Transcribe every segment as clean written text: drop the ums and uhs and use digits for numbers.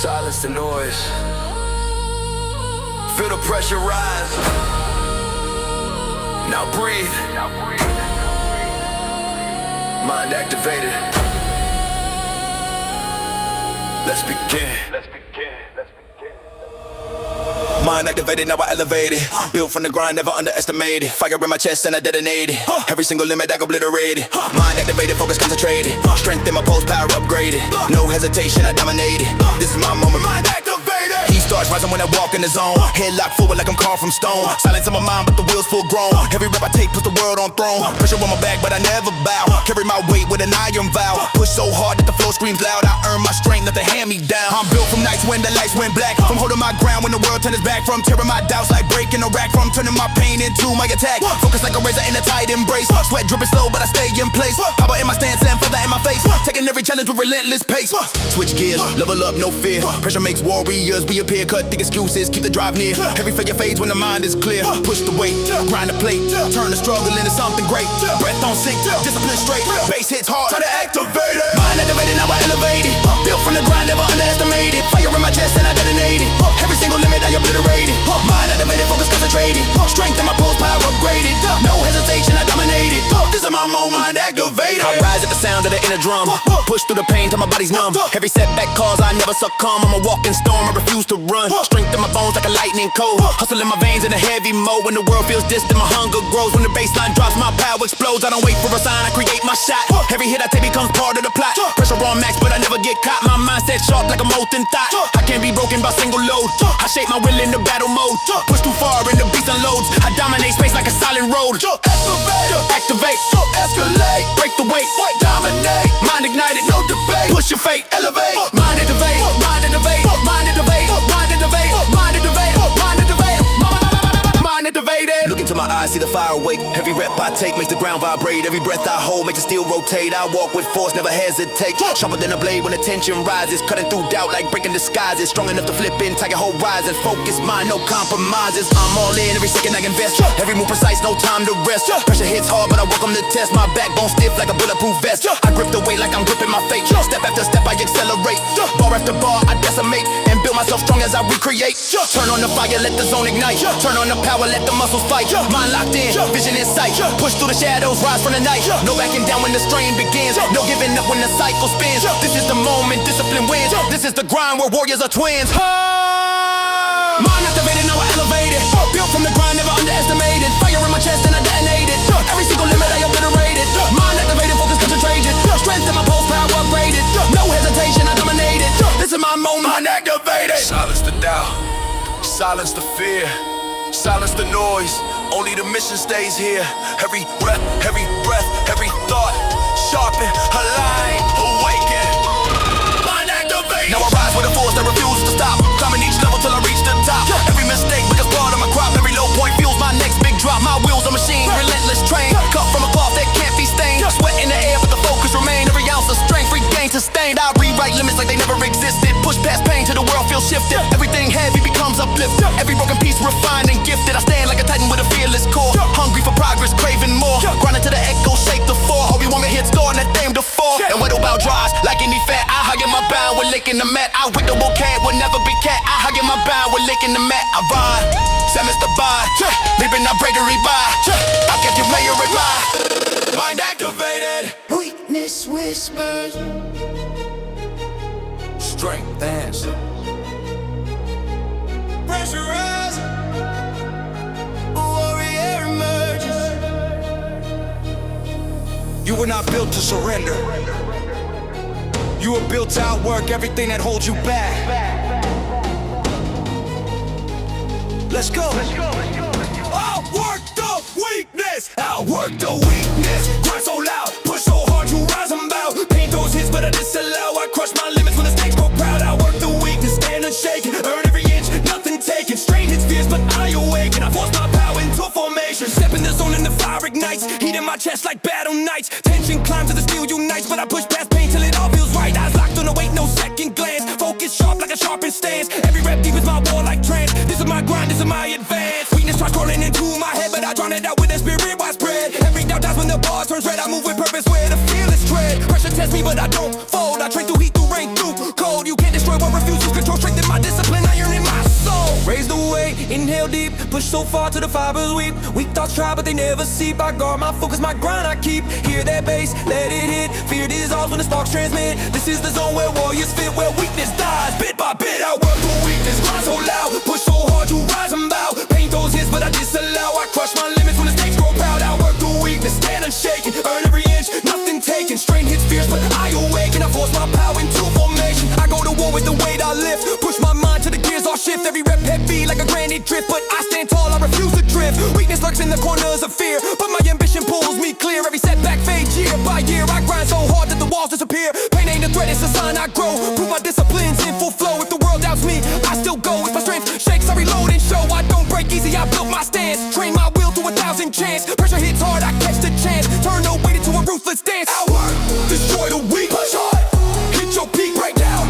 Silence the noise. Feel the pressure rise. Now breathe. Mind activated. Let's begin. Mind activated, now I elevated. Built from the grind, never underestimated. Fire in my chest and I detonated. Every single limit I obliterated. Mind activated, focus concentrated. Strength in my pulse, power upgraded. No hesitation, I dominated. This is my moment. Mind activated. He starts rising when I walk in the zone. Head locked forward like I'm carved from stone. Silence in my mind, but the wheels full grown. Every rep I take puts the world on throne. Pressure on my back, but I never bow. Carry my weight with an iron vow. Push so hard that the flow screams loud. I earn my strength, nothing hand me down. I'm built from nights when the lights went black. From holding my ground when the world turned its back. From tearing my doubts like breaking a rack. From turning my pain into my attack. Focus like a razor in a tight embrace. Sweat dripping slow, but I stay in place. Power in my stance and feather in my face. Taking every challenge with relentless pace. Switch gears, level up, no fear. Pressure makes warriors reappear. Cut the excuses, keep the drive near. Every failure fades when the mind is clear. Push the weight, grind the plate. Turn the struggle into something great. Breath on sync, discipline straight. Bass hits hard, try to activate it. Mind activated, now I elevated. Built from the grind, never underestimated. Fire in my chest and I detonated. Every single limit I obliterated. Mind activated, focus concentrated. Strength in my pulse, power upgraded. No hesitation, I dominated. This is my moment, mind activated. I rise at the sound of the inner drum. Push through the pain till my body's numb. Every setback cause I never succumb. I'm a walking storm, I refuse to run. Strength in my bones like a lightning cold. Hustle in my veins in a heavy mode. When the world feels distant, my hunger grows. When the baseline drops, my power explodes. I don't wait for a sign, I create my shot. Every hit I take becomes part of the plot. Pressure on max, but I never get caught. My mindset sharp like a molten thought. I can't be broken by single load. I shape my will in the battle mode. Push too far and the beast unloads. I dominate space like a silent road. Activate, escalate, break the weight, dominate. Mind ignited, no debate. Push your fate, elevate. Mind activate, mind activate, mind activate, mind activate, mind activate, mind activate, mind activated. Look into my eyes, see the fire awake. Every rep I take makes the ground vibrate. Every breath I hold makes the steel rotate. I walk with force, never hesitate. Sharper than a blade when the tension rises. Cutting through doubt like breaking disguises. Strong enough to flip in, tiger horizons. Focus mind, no compromises. I'm all in, every second I invest. Every move precise, no time to rest. Pressure hits hard, but I welcome the test. My backbone stiff like a bulletproof vest. I grip the weight like I'm gripping my fate. Step after step I accelerate. Bar after bar I decimate. And build myself strong as I recreate. Turn on the fire, let the zone ignite. Turn on the power, let the muscles fight. Mind locked in, vision in sight. Push through the shadows, rise from the night. No backing down when the strain begins. No giving up when the cycle spins. This is the moment, discipline wins. This is the grind where warriors are twins. Mind activated, now I elevated. Built from the grind, never underestimated. Fire in my chest and I detonated. Every single limit I obliterated. Mind activated, focus concentrated. Strength in my pulse, power upgraded. No hesitation, I dominated. This is my moment, mind activated. Silence the doubt. Silence the fear. Silence the noise. Only the mission stays here. Every breath, every thought. Sharpen, align, awaken. Mind activate. Now I rise with a force that refuses to stop. Climbing each level till I reach the top. Every mistake becomes part of my crop. Every low point fuels my next big drop. My wheels are machine, relentless train. Cut from a cloth that can't be stained. Sweat in the air, but the focus remain. Every ounce of strength regained, sustained. I rewrite limits like they never existed. Push past pain till the world feels shifted. Everything heavy becomes uplifted. Every broken piece refined and gifted. I stand like a titan with a fearless core. Hungry for progress, craving more. Grinding to the echo, shake the floor. All we want to hit score and that thing to fall. And what about drives? Like any fat, I hug in my bound with licking the mat. I with the cat will never be cat. I hug in my bound with licking the mat. I ride, Samus the bond. Leaving our bravery by. I'll get you mayor in mind. Mind activated. Weakness whispers. Strength answer. Pressure rises. Warrior emerges. You were not built to surrender. You were built to outwork everything that holds you back. Let's go. Outwork the weakness. Outwork the weakness. Grind so loud, push so hard, you rise and bow. Paint those hits, but I disallow. I crush my limits when the stakes grow proud. I work the weakness, stand unshaken. Earn every inch, nothing taken. Strain hits fierce, but I awaken. I force my power into formation. Step in the zone and the fire ignites. Heat in my chest like battle nights. Tension climbs and the steel unites, but I push past pain till it all feels right. Eyes locked on the weight, no second glance. Focus sharp like a sharpened stance. Every rep deep is my war like trance. This is my grind, this is my advance. Weakness starts crawling into my head, but I drown it out with a spirit widespread. Every doubt dies when the bar turns red. I move with purpose where the feel is tread. Pressure tests me, but I don't fold. I train through heat, through rain, through cold. You can't destroy what refuses control. well deep, push so far till the fibers weep. Weak thoughts try but they never seep. I guard my focus, my grind I keep. Hear that bass, let it hit. Fear dissolves when the sparks transmit. This is the zone where warriors fit, where weakness dies. Bit by bit I work through weakness, grind so loud, push so hard to rise and bow. Paint those hits but I disallow. I crush my limits when the stakes grow proud. I work through weakness, stand unshaken, earn every inch, nothing taken. Strain hits fierce but I awaken. I force my power into formation. I go to war with the weight I lift. Push my mind to the gears all shift. Every rep heavy like a granite drift, but I stand tall, I refuse to drift. Weakness lurks in the corners of fear, but my ambition pulls me clear. Every setback fades year by year. I grind so hard that the walls disappear. Pain ain't a threat, it's a sign I grow. Prove my discipline's in full flow. If the world doubts me, I still go. If my strength shakes, I reload and show. I don't break easy, I built my stance. Train my will to 1,000 chance. Pressure hits hard, I catch the chance. Turn no weight into a ruthless dance. Outwork, destroy the weak. Push hard, hit your peak, break down.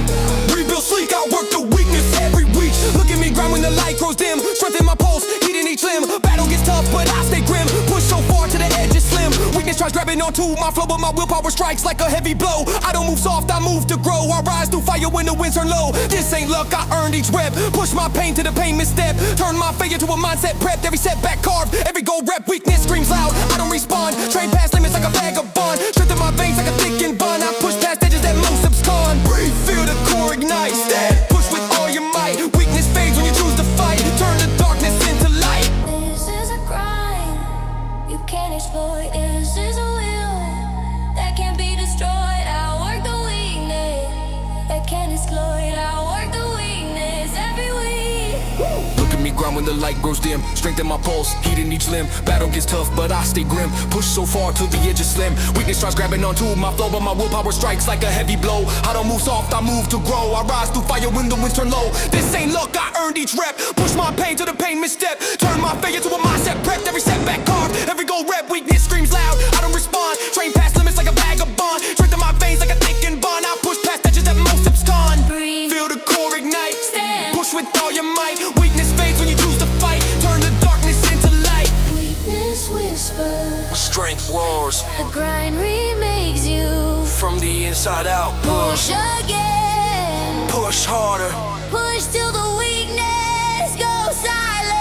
Rebuild sleek, I work the weakness every week. Look at me grind when the light grows dim. Strengthen my pulse, heat in each limb. Battle gets tough, but I stay grim. Push so far to the edge is slim. Weakness tries grabbing onto my flow, but my willpower strikes like a heavy blow. I don't move soft, I move to grow. I rise through fire when the winds turn low. This ain't luck, I earned each rep. Push my pain to the pain misstep. Turn my failure to a mindset prepped. Every setback carved, every goal rep. Weakness screams loud, I don't respond. Train past limits like a vagabond. Strengthen my veins like a thickened bond. I push past edges that most abscond. Breathe, feel the core ignite. Stand, push with all your might. Weakness fades when you choose to fight. Turn the darkness into light. This is a crime you can't exploit. This is a will that can't be destroyed. I work the weakness that can't exploit. I work the weakness every week. Look at me grind when the light grows dim. Strengthen my pulse, heat in each limb. Battle gets tough, but I stay grim. Push so far till the edge is slim. Weakness tries grabbing onto my flow, but my willpower strikes like a heavy blow. I don't move soft, I move to grow. I rise through fire when the winds turn low. This ain't luck, I earned each rep. Push my pain to the pain misstep. Turn my failure to a mindset prepped. Every setback carved, every goal rep. Weakness screams loud, I don't respond. Train past limits like a vagabond. Strengthen my veins like a thickened bond. I push past edges that most abscond. Breathe, Feel the core ignite. stand, Push with all your might. Weakness fades when you choose to fight. Turn the darkness into light. weakness whispers. Strength roars The grind remakes you. from the inside out. Push again, Push harder. push till the weakness goes silent.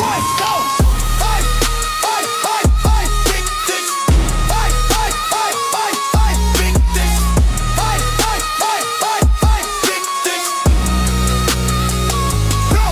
Let's go. Fight, fight, fight, fight, kick this. Fight, fight, fight, fight, fight, kick this. Fight, fight, fight, fight, fight, kick this. Go.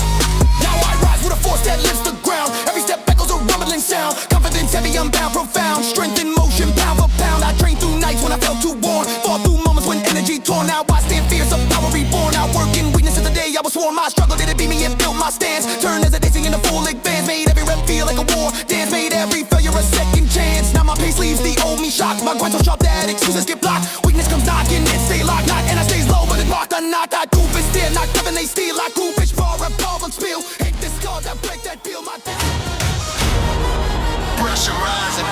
Now I rise with a force that lifts the ground. Every step echoes a rumbling sound. Confidence heavy, unbound, profound. Strength in motion, pound for pound. I trained through nights when I felt too worn. Fought through moments when energy torn. Now I stand fierce, a power reborn. I work in weakness of the day I was sworn. My struggle didn't beat me, it built my stance. Turned hesitation into full advance. Made every rep feel like a war dance. Made every failure a second chance. Now my pace leaves the old me shocked. My grind so sharp that excuses get blocked. Weakness comes knocking, it stay locked. Not and I stays low, but it's locked. Unlocked, I group and steer. Not Kevin, they steal. I group pitch far, a ball and spill. Hate this card, that break that deal. My Pressure rising,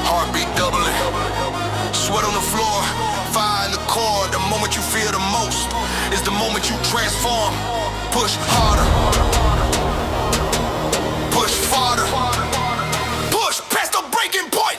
heartbeat doubling, sweat on the floor, fire in the core. The moment you fear the most is the moment you transform. Push harder, push farther, push past the breaking point.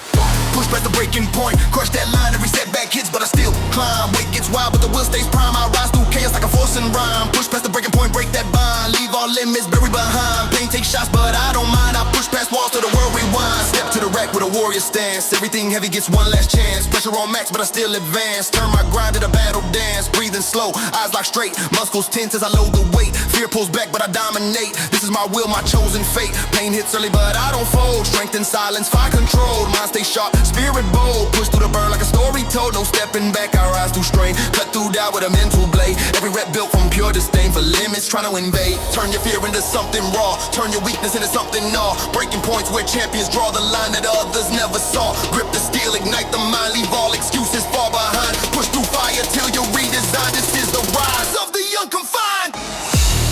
Push past the breaking point, crush that line. Every setback hits, but I still climb. Weight gets wild, but the will stays prime. I rise through chaos like a force and rhyme. Push past the breaking point, break that bond. Leave all limits buried behind. Pain takes shots, but I don't mind. I push past walls till the world rewind. Step to the rack with a warrior stance. Everything heavy gets one last chance. Pressure on max, but I still advance. Turn my grind to the battle dance. Breathing slow, eyes locked straight. Muscles tense as I load the weight. Fear pulls back, but I dominate. This is my will, my chosen fate. Pain hits early, but I don't fold. Strength in silence, fire controlled. Mind stay sharp, spirit bold. Push through the burn like a story told. No stepping back, I rise through strain. Cut through doubt with a mental blade. Every rep built from pure disdain for limits, trying to invade. Turn your fear into something raw. Turn your weakness into something gnaw. Breaking points where champions draw the line that others never saw. Grip the steel, ignite the mind, leave all excuses far behind. Push through fire till you redesign. This is the rise of the unconfined.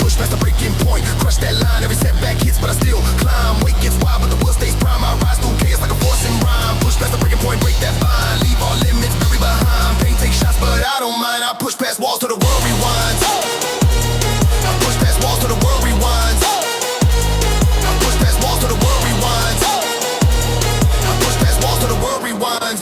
Push past the breaking point, crush that line. Every setback hits, but I still climb. Weight gets wild, but the will stays prime. I rise through chaos like a force and rhyme. Push past the breaking point, break that bind. Leave all limits buried behind. Pain takes shots, but I don't mind. I push past walls till the world rewinds. I push past walls till the world rewinds. I push past walls till the world rewinds. I push past walls till the world rewinds.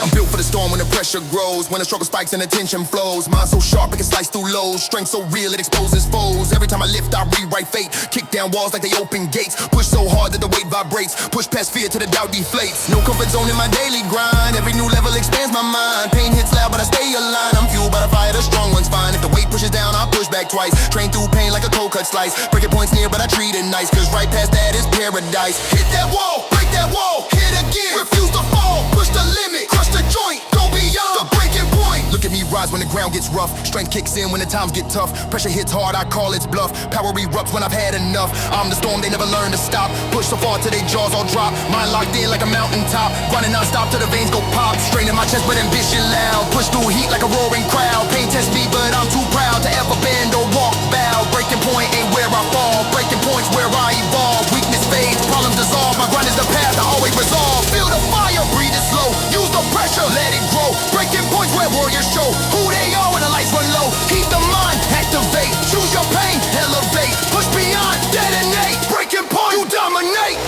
I'm built for the storm when the pressure pressure grows. When the struggle spikes and the tension flows. Mind so sharp it can slice through lows. Strength so real it exposes foes. Every time I lift I rewrite fate. Kick down walls like they open gates. Push so hard that the weight vibrates. Push past fear till the doubt deflates. No comfort zone in my daily grind. Every new level expands my mind. Pain hits loud but I stay aligned. I'm fueled by the fire, the strong ones find. If the weight pushes down I push back twice. Train through pain like a cold cut slice. Breaking points near but I treat it nice. Cause right past that is paradise. Hit that wall, break that wall. Hit again, refuse to fall. Push the limit, crush the joint. Go beyond the breaking point. Look at me rise when the ground gets rough. Strength kicks in when the times get tough. Pressure hits hard, I call its bluff. Power erupts when I've had enough. I'm the storm, they never learn to stop. Push so far till their jaws all drop. Mind locked in like a mountaintop. Running non-stop till the veins go pop. Straining my chest but ambition loud. Push through heat like a roaring crowd. Pain test me but I'm too proud to ever bend or walk bow. Breaking point ain't where I fall. Breaking point's where I evolve. Weakness fades, problems dissolve. My grind is the path I always resolve. Feel the fire, breathe it slow. Use the pressure, let it grow. Breaking points where warriors show who they are when the lights run low. Keep the mind, activate. Choose your pain, elevate. Push beyond, detonate. Breaking point, you dominate.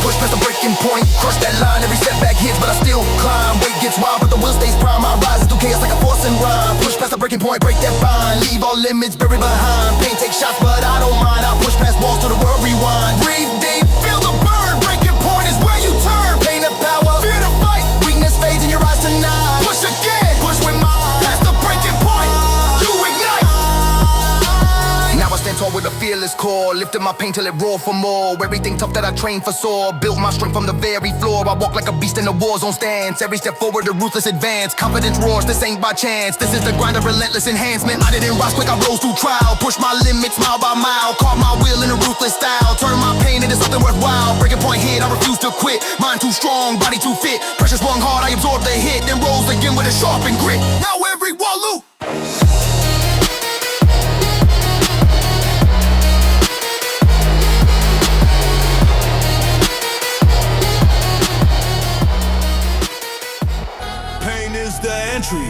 Push past the breaking point, crush that line. Every setback hits, but I still climb. Weight gets wild, but the will stays prime. I rise through chaos like a force and rhyme. Push past the breaking point, break that bind. Leave all limits buried behind. Pain takes shots, but I don't mind. I push past walls till the world rewind. Breathe deep, feel the burn. Breaking point is where you turn. Pain of power, fear to fight. Weakness fades in your eyes tonight. Push again, push with mine. Past the breaking point, you ignite. Now I stand tall with a fearless core. Lifted my pain till it roared for more. Everything tough that I trained for soar. Built my strength from the very floor. I walk like a beast in a war zone stance. Every step forward a ruthless advance. Confidence roars, this ain't by chance. This is the grind of relentless enhancement. I didn't rise quick, I rose through trial. Push my limits mile by mile. Carve my will in a ruthless style. Turn my pain into something worthwhile. Breaking point hit, I refuse to quit. Mind too strong, body too fit. Pressure swung hard, I absorbed the hit. Then rose again with a sharpened grit. Now every wall loop. The entry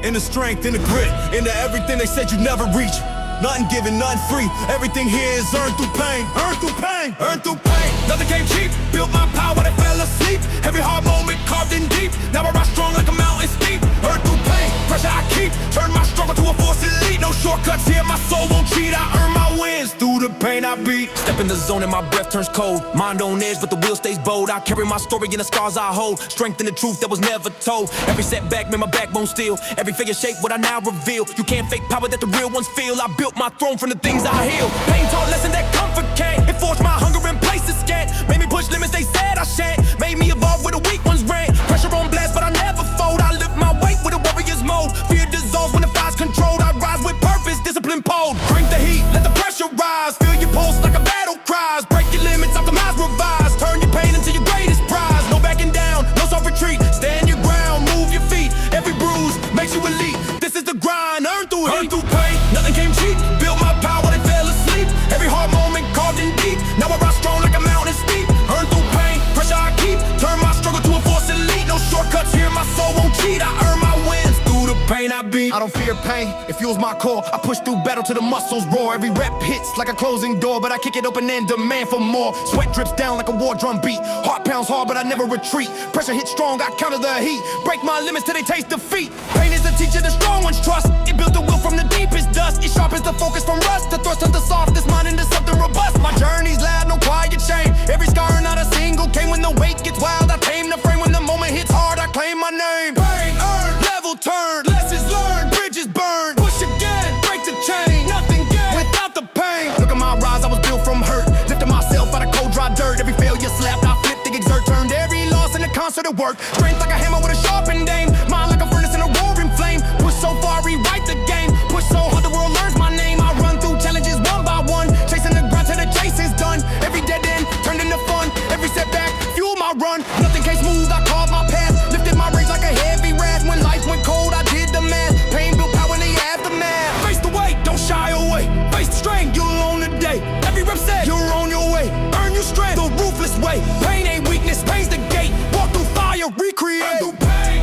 in the strength, in the grit, into everything they said you never reach. Nothing given, nothing free. Everything here is earned through pain. Earned through pain. Earned through pain. Nothing came cheap. Built my power, they fell asleep. Every hard moment carved in deep. Now I rise strong like a mountain steep. Earned through pain. Pressure I keep. Turn my struggle to a force elite. No shortcuts here. My soul won't cheat. I earn my wins through the pain I beat. Step in the zone and my breath turns cold. Mind on edge, but the will stays bold. I carry my story and the scars I hold. Strength in the truth that was never told. Every setback made my backbone steel. Every figure shape what I now reveal. You can't fake power that the real ones feel. I built my throne from the things I heal. Pain taught lesson that comfort came. It forced my hunger in places scant. Made me push limits they said I shan't. Made me evolve where the weak ones ran. Pressure on blast, but I never fold. I lift my weight with a warrior's mode. Fear dissolves when the fire's controlled. I rise with purpose, discipline pulled. Crank the heat, let the pressure rise. Feel your pulse like a battle cries. Break your limits, optimize, revise. Turn your pain into your greatest prize. No backing down, no self-retreat. Stand your ground, move your feet. Every bruise makes you elite. This is the grind, earned through heat. Earned through pain, nothing came cheap. Built my power, they fell asleep. Every hard moment carved in deep. Now I rise strong like a mountain steep. Earned through pain, pressure I keep. Turn my struggle to a force elite. No shortcuts here, my soul won't cheat. I earn my wins through the pain I beat. I don't fear pain, it fuels my core. I push through battle till the muscles roar. Every rep hits like a closing door, but I kick it open and demand for more. Sweat drips down like a war drum beat. Heart pounds hard, but I never retreat. Pressure hits strong, I counter the heat. Break my limits till they taste defeat. Pain is the teacher the strong ones trust. It built the will from the deepest dust. It sharpens the focus from rust. The thrust of the softest mind into something robust. My journey's loud, no quiet shame. Every scar, not a single cane. When the weight gets wild, I tame the frame. When the moment hits hard, I claim my name. Pain earned, level turned, lessons learned, bridges burned. Push again, break the chain. Nothing gained without the pain. Look at my rise, I was built from hurt. Lifted myself out of cold, dry dirt. Every failure slapped, I flipped, the exert. Turned every loss into concert of work. Strength like a hammer with a sharpened aim. Mind like a furnace in a roaring flame. Push so far, rewrite the game. Push so hard, the world learns my name. I run through challenges one by one. Chasing the grind till the chase is done. Every dead end turned into fun. Every setback fuel my run. Nothing came smooth, I carved my path. Lifted my rage like a heavy wrath. When lights went cold, I did the math. Pain built power in the aftermath. Face the weight, don't shy away. Face the strain, you'll own the day. Every rep said, you're on your way. Earn your strength the ruthless way. Pain ain't weakness, pain's the gate. Walk through fire, recreate.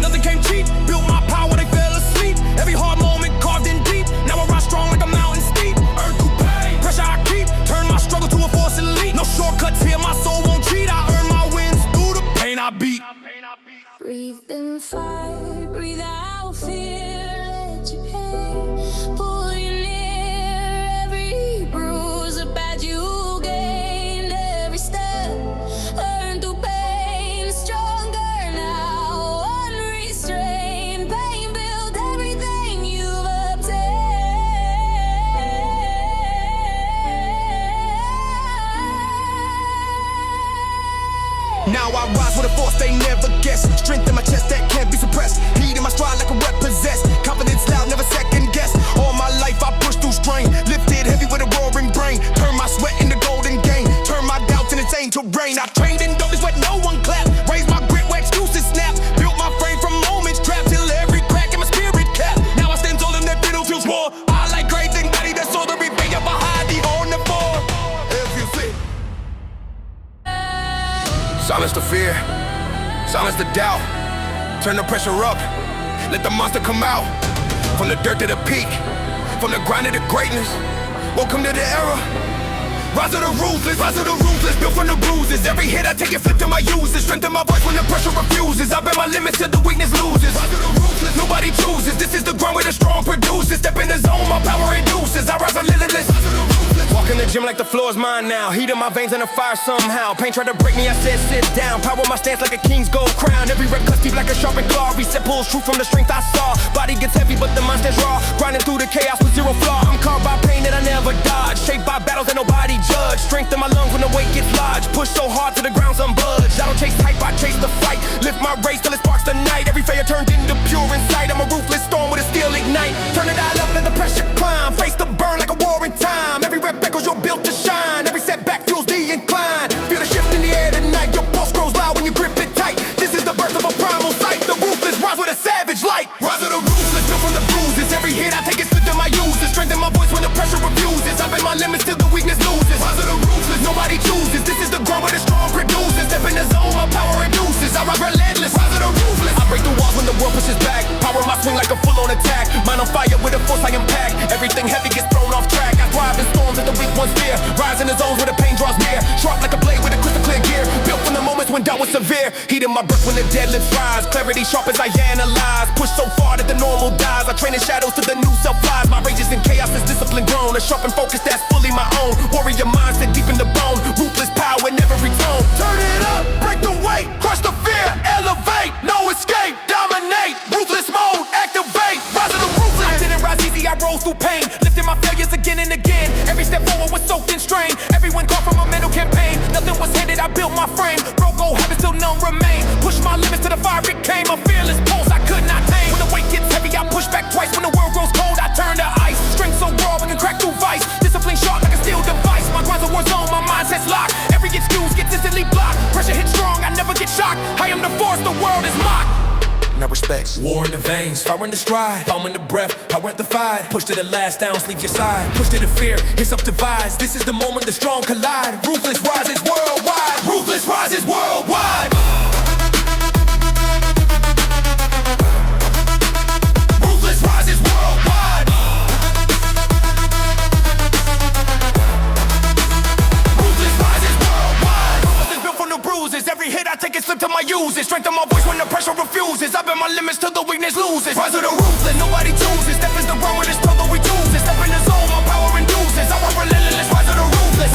Nothing came cheap, built my power, they fell asleep. Every hard moment carved in deep. Now I rise strong like a mountain steep. Earned through pain, pressure I keep. Turn my struggle to a force elite. No shortcuts here, my soul won't cheat. I earn my wins through the pain I beat. Breathe Then fight, breathe out fear, let your pain pull you near. Every bruise, a badge you gained, every step earned through pain. Stronger now, unrestrained. Pain built everything you've obtained. Now I rise with a force they never guessed. Strength in my chest that can't be suppressed. Heat in my stride like a rep possessed. Confidence loud, never second guess. All my life I pushed through strain. Lifted heavy with a roaring brain. Turn my sweat into golden gain. Turn my doubts into insane terrain. I trained in darkness where no one clapped. Raised my grit where excuses snap. Built my frame from moments trapped till every crack in my spirit capped. Now I stand tall in that battlefield's war. I like great thing, daddy, that's all the reaping up behind the on the floor. Every fit. Silence the fear, silence the doubt. Turn the pressure up, let the monster come out. From the dirt to the peak, from the grind to the greatness. Welcome to the era. Rise of the ruthless, built from the bruises. Every hit I take it, flip to my uses. Strengthen my voice when the pressure refuses. I bet my limits till the weakness loses. Rise of the ruthless, nobody chooses. This is the grind where the strong produces. Step in the zone, my power induces. I rise limitless. Walk in the gym like the floor is mine now. Heat in my veins and a fire somehow. Pain tried to break me, I said sit down. Power my stance like a king's gold crown. Every rep cuts deep like a sharpened claw. Reset pulls truth from the strength I saw. Body gets heavy but the mind stands raw. Grinding through the chaos with zero flaw. I'm carved by pain that I never dodge. Shaped by battles that nobody judge. Strength in my lungs when the weight gets lodged. Push so hard to the ground's unbudged. I don't chase hype, I chase the fight. Lift my race till it sparks the night. Every failure turned into pure insight. I'm a ruthless storm with a steel ignite. Turn it all up, let the pressure climb. Face the burn like a war in time. Every rep echoes you're built to shine. Every setback fuels the incline. Feel the shift in the air tonight. Your pulse grows loud when you grip it tight. This is the birth of a primal sight. The ruthless rise with a savage light. Rise of the ruthless, built from the bruises. Every hit I take is slip to my uses. Strengthen my voice when the pressure refuses. I bend my limits till the weakness loses. Rise of the ruthless, nobody chooses. This is the ground where the strong produces. Step in the zone, my power induces. I rise relentless. Rise of the ruthless. I break the walls when the world pushes back. Power my swing like a full-on attack. Mind on fire with a force I impact. Everything heavy gets thrown off track. I thrive in storms that the weak ones fear. Rise in the zones where the pain draws near. Sharp like a blade with a crystal clear gear. Built from the moments when doubt was severe. Heat in my breath when the deadlifts rise. Clarity sharp as I analyze. Push so far that the normal dies. I train in shadows till the new self flies. My rage is in chaos, is discipline grown. A sharpened focus that's fully my own. Warrior mindset deep in the bone. Ruthless power in every tone. Turn it up, break the weight. Crush the fear, elevate. No escape, dominate. Ruthless mode, activate. Rise of the ruthless. I didn't rise easy, I rose through pain. Lifting my failures again and again. Every step forward was soaked in strain. Everyone called from a mental campaign. Nothing was handed, I built my frame. Broke old habits till none remain. Push my limits to the fire became a fearless pulse I could not tame. When the weight gets heavy, I push back twice. When the world grows cold, I turn to ice. Strength so raw, I can crack through vice. Discipline sharp like a steel device. My grind's a war zone, my mindset's locked. Every excuse gets instantly blocked. Pressure hits strong, I never get shocked. I am the force, the world is mocked. Now respects. War in the veins, fire in the stride, palm in the breath, power in the fight. Push to the last down, sleep your side. Push to the fear, hits up divides. This is the moment the strong collide. Ruthless rises worldwide. Ruthless rises worldwide. Ruthless rises worldwide. Ruthless rises worldwide. Ruthless built from the bruises. Every hit I take it slip to my uses. Strengthen my voice when the pressure refuses. I bend my limits till the weakness loses. Rise of the ruthless, nobody chooses. Step is the ground where the struggle we chooses. Step in the zone, my power induces. I want relentless. Rise of the ruthless.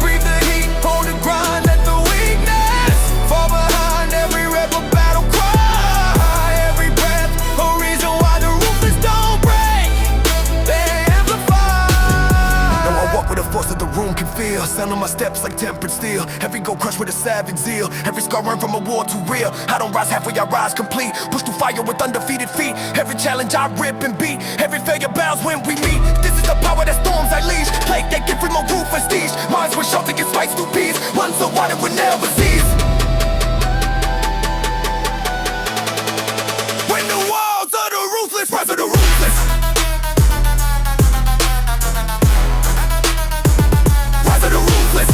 Breathe the heat, hold the grind, let the weakness fall behind. Every rep a battle cry. Every breath a reason why the ruthless don't break. They amplify. Now I walk with a force that the room can feel. Sound on my steps like tempered steel. Every go crush with a savage zeal. Every scar run from a war too real. I don't rise halfway, I rise complete. Push through fire with undefeated feet. Every challenge I rip and beat. Every failure bounds when we meet. This is the power that storms I leash. Plague that give free more roof and prestige. Minds were sharp to get spikes through peace. One so wide it would never cease. When the walls of the ruthless rise of the ruthless. Rise of the ruthless.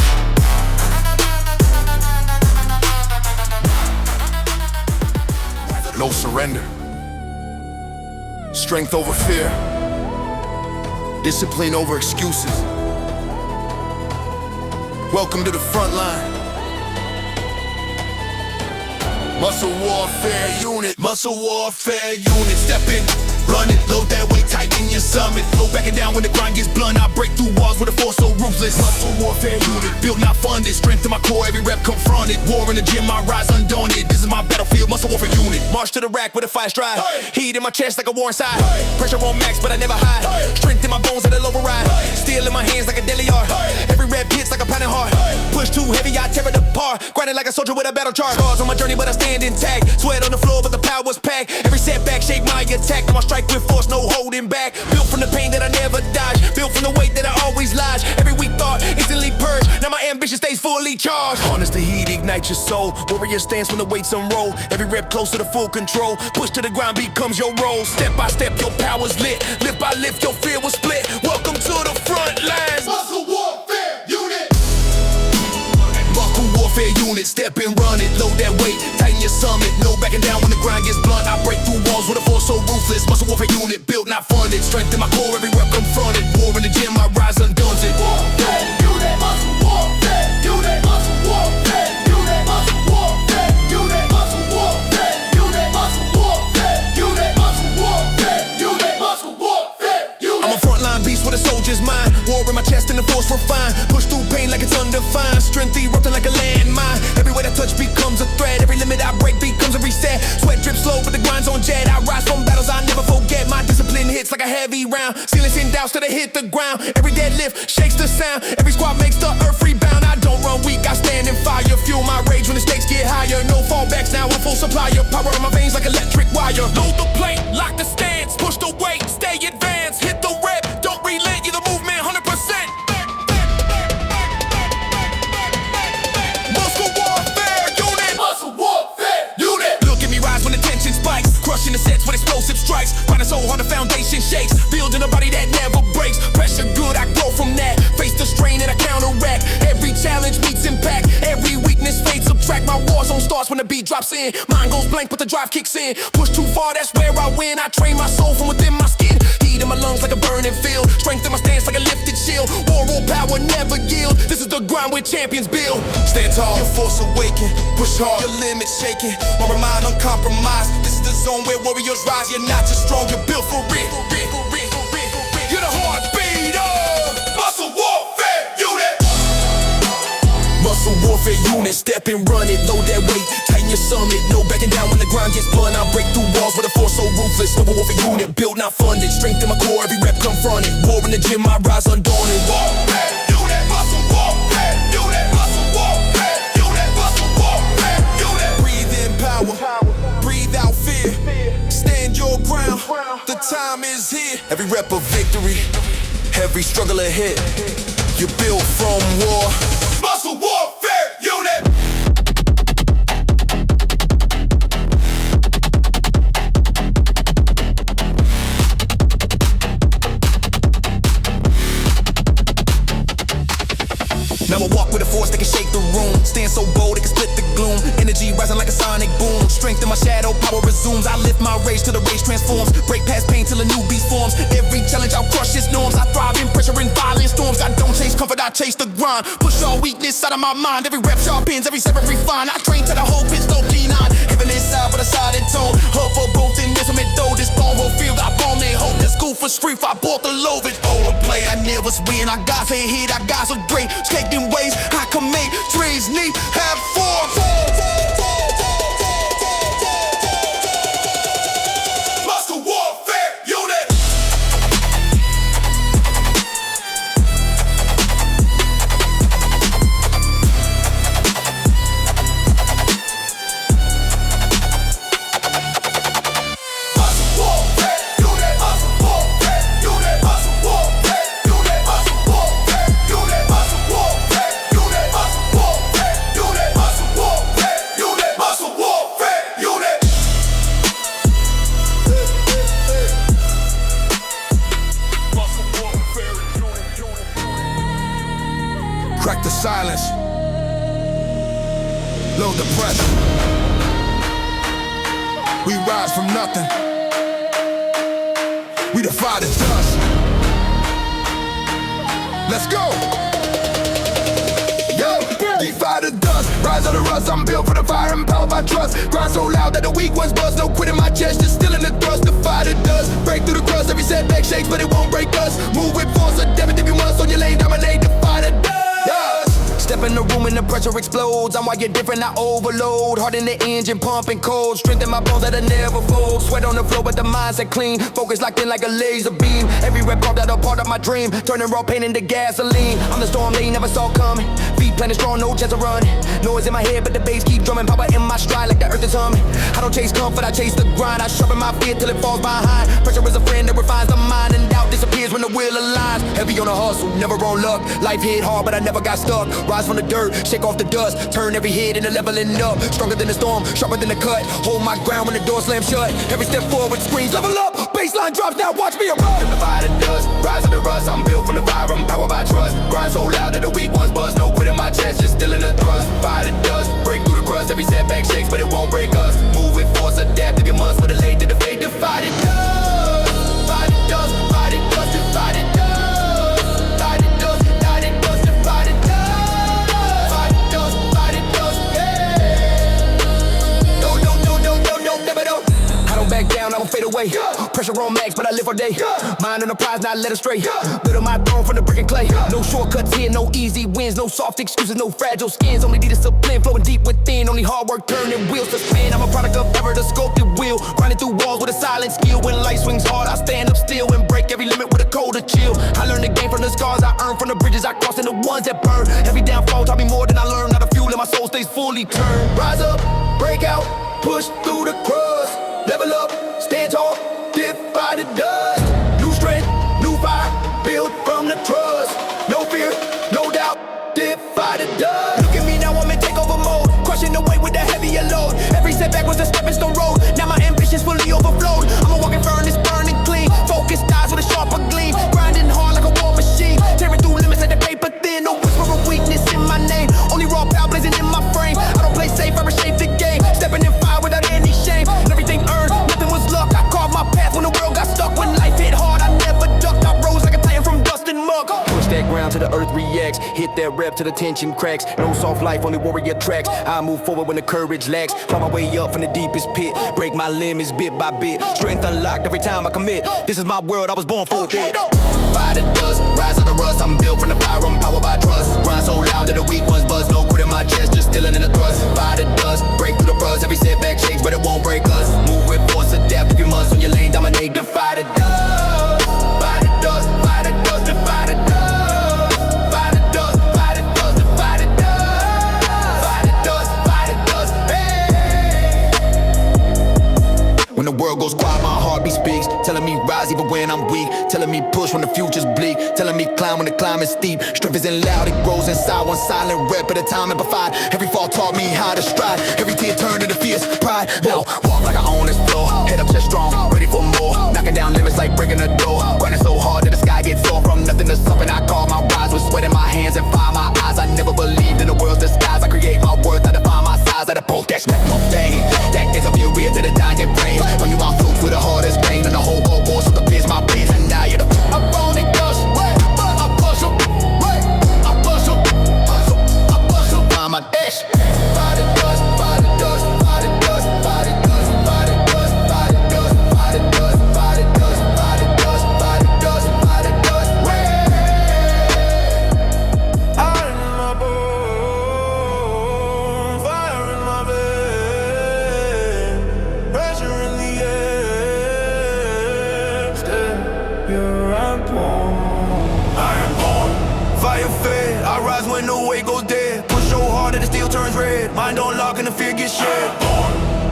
No surrender. Strength over fear. Discipline over excuses. Welcome to the front line. Muscle warfare unit, muscle warfare unit. Step in, run it, load that weight, tighten your summit. Flow back and down when the grind gets blunt. I break through walls with a force so ruthless. Muscle warfare unit, built not funded. Strength in my core, every rep confronted. War in the gym, I rise undaunted. This is my battlefield, muscle warfare unit. March to the rack with a fire stride. Heat in my chest like a war inside. Pressure on max, but I never hide. Strength in my bones that will override. Steel in my hands like a deli art. Every rep hits like a pounding heart. Push too heavy, I tear it apart. Grinding like a soldier with a battle charge. Scars on my journey, but I stand intact. Sweat on the floor, but the power's packed. Every setback shape my attack. Now I strike with force, no holding back. Built from the pain that I never dodge. Built from the weight that I always lodge. Every weak thought instantly purged. Now my ambition stays fully charged. Harness the heat, ignite your soul. Warrior stance when the weights unroll. Every rep closer to full control. Push to the ground becomes your role. Step by step, your power's lit. Lift by lift, your fear will split. Welcome to the front lines. Muscle warfare unit. Muscle warfare unit, step and run it. Load that weight, tighten your summit. No backing down when the grind gets blunt. I break through walls with a force so ruthless. Muscle warfare unit, built not funded. Strength in my core, every rep confronted. War in the gym, I rise undaunted. Warfare unit. Muscle warfare unit. Muscle warfare unit. Muscle warfare unit. Muscle warfare unit. Muscle warfare unit. Muscle warfare unit. Muscle warfare unit. I'm a frontline beast with a soldier's mind. War in my chest and the force refined. Push through pain like it's undefined. Strength erupting like a landmine. Every way I touch becomes a threat. Every limit I break becomes a reset. Sweat drips slow, but the grind's on jet. I rise from battles I never forget. My discipline hits like a heavy round. Ceilings in doubts till they hit the ground. Every deadlift shakes the sound. Every squat makes the earth rebound. I don't run weak, I stand in fire. Fuel my rage when the stakes get higher. No fallbacks now, I'm full supply. Power in my veins like electric wire. Load the plate, lock the stance. Push the weight, stay advanced. Hit the rep, don't relent. You're the movement, 100%. Muscle warfare unit. Muscle warfare unit. Look at me rise when the tension spikes. Crushing the sets with explosive strikes. Grinding so hard the foundation shakes. Building a body that never breaks. Pressure good, I grow from that. Face the strain and I counteract. Every challenge meets impact. Every weakness fades, subtract. My war zone starts when the beat drops in. Mind goes blank, but the drive kicks in. Push too far, that's where I win. I train my soul from within my skin. Heat in my lungs like a burning field. Strength in my stance like a lifted shield. Moral power never yield. This is the grind where champions build. Stand tall, your force awaken. Push hard, your limits shaking. My mind uncompromised. This is the zone where warriors rise. You're not just strong, you're built for it. You're the heartbeat of Muscle warfare unit. muscle warfare unit. Step and run it, load that weight, tighten your summit. No backing down when the grind gets blunt. I break through walls with a force so ruthless. Muscle warfare unit, built not funded. Strength in my core, every rep confronted. War in the gym, I rise undaunted. Warfare unit. Muscle warfare unit. Muscle warfare unit. Muscle warfare unit. Breathe in power, breathe out fear. Stand your ground, the time is here. Every rep of victory, every struggle ahead. You're built from war. Muscle warfare unit. Now I walk with a force that can shake the room. Stand so bold it can split the gloom. Energy rising like a sonic boom. Strength in my shadow, power resumes. I lift my rage till the rage transforms. Break past pain till a new beast forms. Every challenge I'll crush its norms. I thrive in pressure and violent storms. I don't chase comfort, I chase the grind. Push all weakness out of my mind. Every rep sharpens, every step refined. I train till the whole pitch low G9. Heaven inside with a sided tone. Hope for both in this though. This bone will feel I bone they hope. This school for street, I bought the loaf. It over play, I never win. I got a hit, I got so great. Skate in ways I can make trees need have form. Muscle warfare unit. Muscle warfare unit. Muscle warfare unit. Muscle warfare unit. Muscle warfare unit. Muscle warfare unit. Muscle warfare unit. Muscle warfare unit. Muscle warfare unit. Crack the silence. Load the pressure. We rise from nothing. We defy the dust. Let's go. Yo, defy the dust. Rise rise of the rust. I'm built for the fire, empowered by trust. Grind so loud that the weak ones buzz. No quit in my chest, just still in the thrust. Defy the dust, break through the crust. Every setback shakes, but it won't break us. Move with force, adapt it if you must. On your lane, dominate, defy the dust. Step in the room and the pressure explodes. I'm wired different, I overload. Heart in the engine, pumping cold. Strength in my bones that'll never fold. Sweat on the floor, but the mindset clean. Focus locked in like a laser beam. Every rep carved out a part of my dream. Turning raw pain into gasoline. I'm the storm they never saw coming. Feet planted strong, no chance of running. Noise in my head, but the bass keep drumming. Power in my stride like the earth is humming. I don't chase comfort, I chase the grind. I sharpen my fear till it falls behind. Pressure is a friend that refines the mind, and doubt disappears when the wheel aligns. Heavy on the hustle, never on luck. Life hit hard, but I never got stuck. Rise from the dirt, shake off the dust. Turn every hit into leveling up. Stronger than the storm, sharper than the cut. Hold my ground when the door slams shut. Every step forward screams level up. Baseline drops, now watch me erupt. Defy the dust, rise of the rust. I'm built from the fire, I'm powered by trust. Grind so loud that the weak ones buzz. No quit in my chest, just still in the thrust. Defy the dust, break through the crust. Every setback shakes, but it won't break us. Move with force, adapt if you must. For the late to the fate, defy the dust. Defy the dust, defy the dust, defy the dust. Defy the dust, defy the dust, defy the dust. Defy the dust, defy the dust, yeah. Never don't. I don't back down, I don't fade away. Pressure on max, but I live all day. Mind on the prize, not let it stray. Build on my throne from the brick and clay. No shortcuts here, no easy wins. No soft excuses, no fragile skins. Only discipline, flowing deep within. Only hard work, turning wheels to spin. I'm a product of ever the sculpted wheel. Grinding through walls with a silent skill. When life swings hard, I stand up still and break every limit with a colder chill. I learned the game from the scars I earned, from the bridges I crossed and the ones that burn. Every downfall taught me more than I learned. Now the fuel in my soul stays fully turned. Rise up, break out, push through the crust. Level up, stand tall, defy the dust. New strength, new fire, built from the trust. No fear, no doubt, defy the dust. Look at me now, I'm in takeover mode. Crushing the weight with a heavier load. Every setback was a stepping stone road. Now my ambition's fully overflowed. I'm a walking furnace, burning clean. Focused eyes with a sharper gleam. Grinding hard like a war machine. Tearing through limits like the paper thin. No whisper of weakness in my name. Only raw power blazing in my frame. I don't play safe, I reshape the game. Stepping in fire without any shame. Everything earned, nothing was luck. I carved my path when the world got stuck. When life hit hard, I never ducked. I rose like a titan from dust and muck. Push that ground till the earth reacts. Hit that rep till the tension cracks. No soft life, only warrior tracks. I move forward when the courage lacks. Find my way up from the deepest pit. Break my limits bit by bit. Strength unlocked every time I commit. This is my world, I was born for it. Defy the dust, rise of the rust. I'm built from the fire, I'm powered by trust. Grind so loud that the weak ones buzz. No quit in my chest, just still in the thrust. Defy the dust, break through the rust. Every setback shakes, but it won't break us. Move with force, adapt if you must. On your lane, dominate. Defy the dust, defy the dust, defy the dust, defy the dust. Defy the dust, defy the dust, defy the dust. Defy the dust, defy the dust, hey. When the world goes quiet, my heartbeat speaks. Telling me rise even when I'm weak. Telling me push when the future's bleak. Telling me climb when the climb is steep. Strength isn't loud, it grows inside. One silent rep at a time amplified. Every fall taught me how to stride. Every tear turned into fierce pride. Now walk like I own this floor. Head up, chest strong, ready for more. Knocking down limits like breaking a door. Grinding so hard that the sky gets sore. From nothing to something, I call my rise. With sweat in my hands and fire my eyes. I never believed in the world's disguise. I create my worth, I define my size. I approach that smack my fame. That is a view real to the dying brain. When you are fruits with the hardest pain. And the whole goal goes so the biz my place. And now you're the I'm on it, dust, wait, I push 'em, wait, I push 'em, I push 'em, find my dash. defy the dust, defy the dust, defy the dust, defy the dust, defy the dust, defy the dust, defy the dust, defy the dust, defy the dust, defy the dust, defy the dust, wait. Out in my bones, fire in my veins, pressure in the air. Step, here I'm born. I am born, fire fed. I rise when the weight goes dead. Push so hard that it still turns red. Mind on lock and the fear gets shed.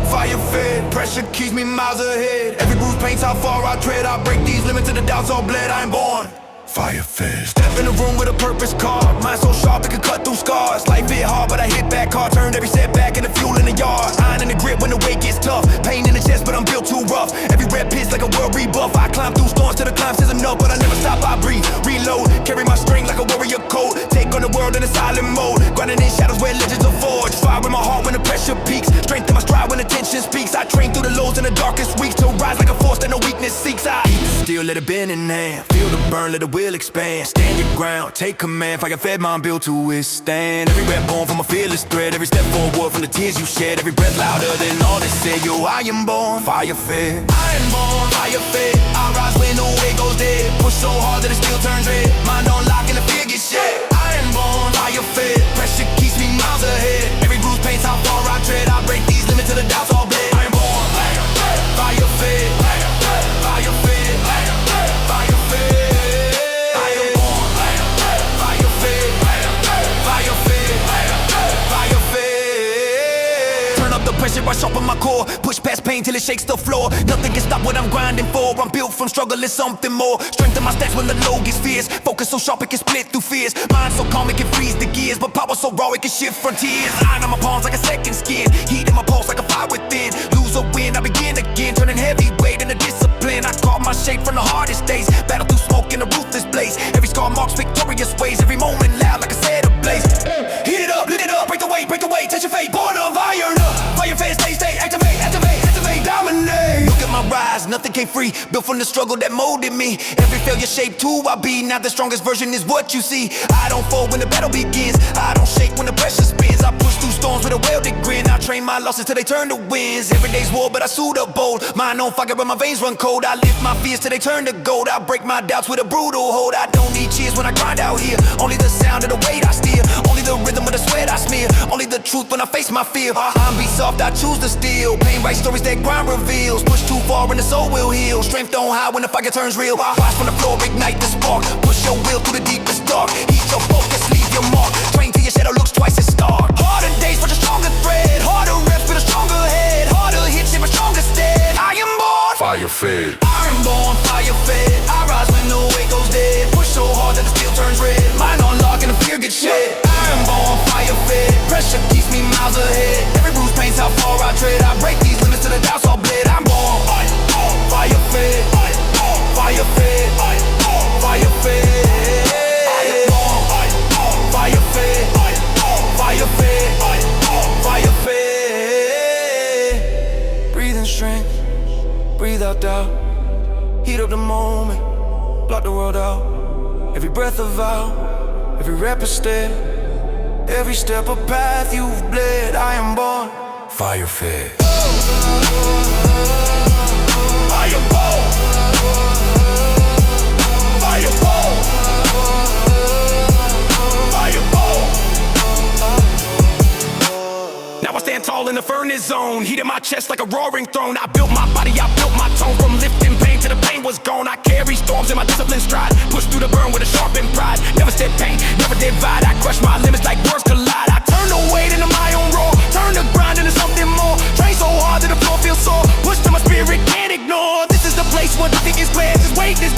Fire fed, pressure keeps me miles ahead. Every bruise paints how far I tread. I break these limits till the doubts all bled. I am born. Fire fed. Step in the room with a purpose card. Mind so sharp it can cut through scars. Life hit hard, but I hit back hard. Turned every setback into fuel in the yard. Iron in the grip when the weight gets tough. Pain in the chest, but I'm built too rough. Every rep hits like a world rebuff. I climb through storms till the climb says enough, but I never stop. I breathe, reload, carry my strength like a warrior coat. Take on the world in a silent mode. Grinding in shadows where legends are forged. Fire in my heart when the pressure peaks. Strength in my stride when the tension speaks. I train through the lows in the darkest weeks to rise like a force that no weakness seeks. I eat the still, let it bend in hand. Feel the burn, let the will expand. Stand your ground, take command. Fire fed, mind built to withstand. Every rep born from a fearless thread. Every step forward from the tears you shed. Every breath louder than all that said. Yo, I am born fire fed. I am born fire fed. I rise when the weight goes dead. Push so hard that it still turns red. Mind on lock and the fear gets shed. I am born fire fed. Pressure keeps me miles ahead. Every bruise paints how far I tread. I break these limits till the doubts all bled. I am born fire fed. Fire fed. Fire fed. Fire fed. Fire fed. I am born fire fed. Fire fed. Fire fed. Fire fed. Turn up the pressure, I sharpen my core. Push past pain till it shakes the floor. Nothing can stop what I'm grinding for. I'm built from struggle, it's something more. Strengthen my stats when the low gets fierce. Focus so sharp it can split through fears. Mind so calm it can freeze the gears. But power so raw it can shift frontiers. Iron on my palms like a second skin. Heat in my pulse like a fire within. Lose or win, I begin again. Turning heavyweight into discipline. I caught my shape from the hardest days. Battle through smoke in a ruthless blaze. Every scar marks victorious ways. Every moment loud like a set ablaze. Heat it up, lit it up. Break the weight, touch your fate. Born of iron up. Fire fast, stay, activate, dominate. Look at my rise, nothing came free. Built from the struggle that molded me. Every failure shaped who I be. Now the strongest version is what you see. I don't fold when the battle begins. I don't shake when the pressure spins. I push through storms with a welded grin. I train my losses till they turn to wins. Every day's war, but I suit up bold. Mind on fire, but my veins run cold. I lift my fears till they turn to gold. I break my doubts with a brutal hold. I don't need cheers when I grind out here. Only the sound of the weight I steer. Only the rhythm of the sweat I smear. Only the truth when I face my fear. I'm be soft, I choose to steal. Pain write stories that grind reveals. Push too far and the soul will heal. Strength on high when the fire turns real. Rise from the floor, ignite the spark. Push your will through the deepest dark. Heat your focus, leave your mark. Train till your shadow looks twice as stark. Harder days for the stronger thread. Harder reps for the stronger head. Harder hits in my stronger stead. I am born Fire fed. I am born fire fed. I rise when the weight goes dead. Push so hard that the steel turns red. Mind on lock and the fear gets shed. I am born fire fed. Pressure keeps me miles ahead. Every bruise paints how far I tread. I break these limits till the doubts all bled. I'm born fire fed. Fire fed. Fire fed. I am born fire fed. Fire fed. Fire fed. Breathe in strength. Breathe out doubt. Heat up the moment. Block the world out. Every breath a vow. Every rep a step. Every step a path you've bled. I am born fire fed. I am born fire born. Fire born. Now I stand tall in the furnace zone. Heat in my chest like a roaring throne. I built my body, I built my tone. From lifting pain to the pain was gone. I carry storms in my discipline stride. Push through the burn with a sharpened pride. Never said pain, never divide. I crush my limits like words collide. I turn the weight into my own roar. Turn the grind into something more. Train so hard that the floor feels sore. Push till my spirit can't ignore. This is the place where nothing is clear. Just wait, this